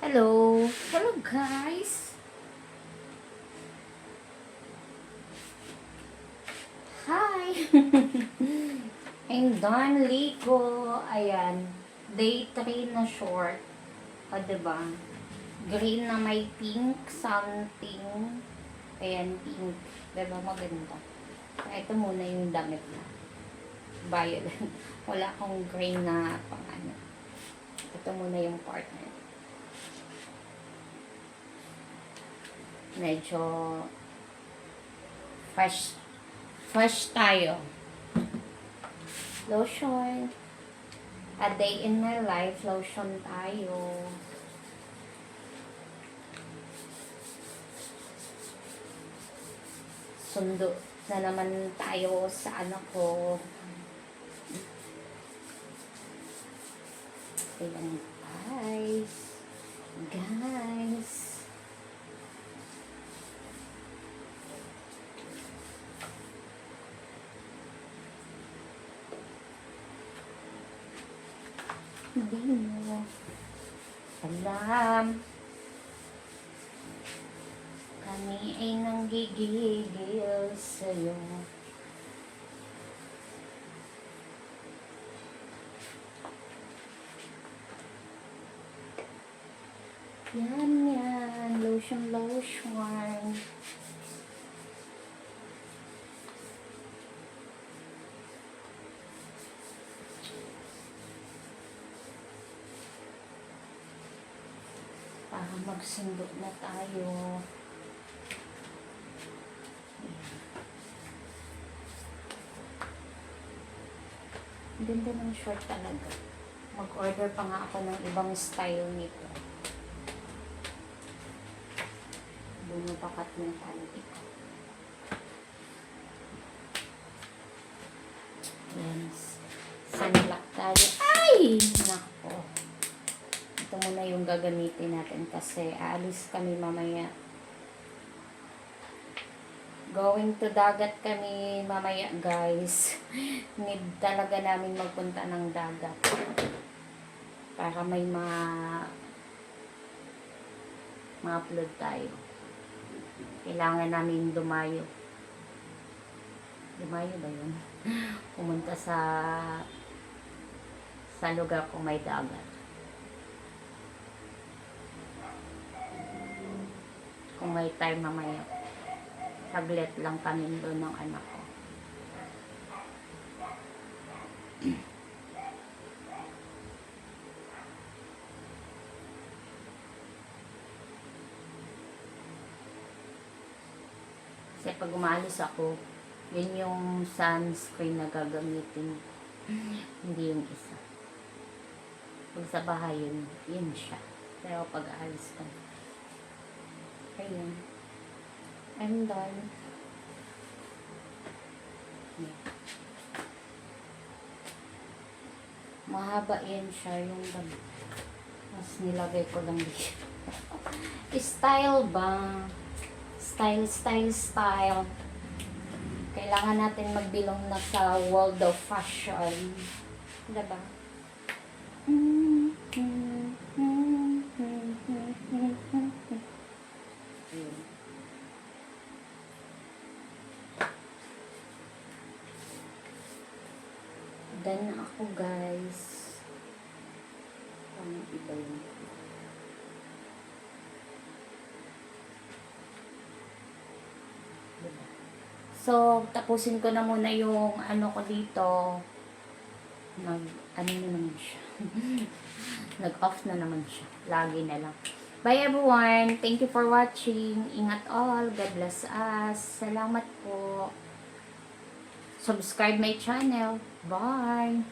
Hello! Hello guys! Hi! I'm done ligo. Ayan. Day 3 na short. O, diba? Green na may pink something. Ayan, pink. Diba maganda? Ito muna yung damit na. Violet. Wala akong green na pang ano. Ito muna yung partner. Medyo fresh tayo. Lotion. A day in my life, lotion tayo. Sundo na naman tayo sa anak ko. Ayan, guys. Hindi mo alam. Kami ay nanggigigil sa'yo. Yan. Lotion. Para magsundo na tayo. Ganda ng short talaga. Mag-order pa nga ako ng ibang style nito. Bumubakat ng panty ko. Yes. Sunblock tayo. Ay! Nako. Ito muna yung gagamitin natin kasi aalis kami mamaya. Going to dagat kami mamaya, guys. Need talaga namin magpunta ng dagat. Para may ma-upload tayo. Kailangan namin dumayo. Dumayo ba yun? Pumunta sa lugar kung may dagat. Kung may time mamaya. Saglit lang kami doon ng anak ko. Kasi pag umalis ako, yun yung sunscreen na gagamitin. Hindi yung isa. Pag sa bahay yun siya. Pero pag aalis ko, ayun. I'm done. Yeah. Mahaba yan siya yung damit. Mas nilagay ko lang dito. Style ba? Style. Kailangan natin magbilong na sa world of fashion. Diba? Done na ako, guys. Ano iba yun? So, tapusin ko na muna yung ano ko dito. Ano na naman siya. Nag-off na naman siya. Lagi na lang. Bye everyone. Thank you for watching. Ingat all. God bless us. Salamat po. Subscribe my channel. Bye.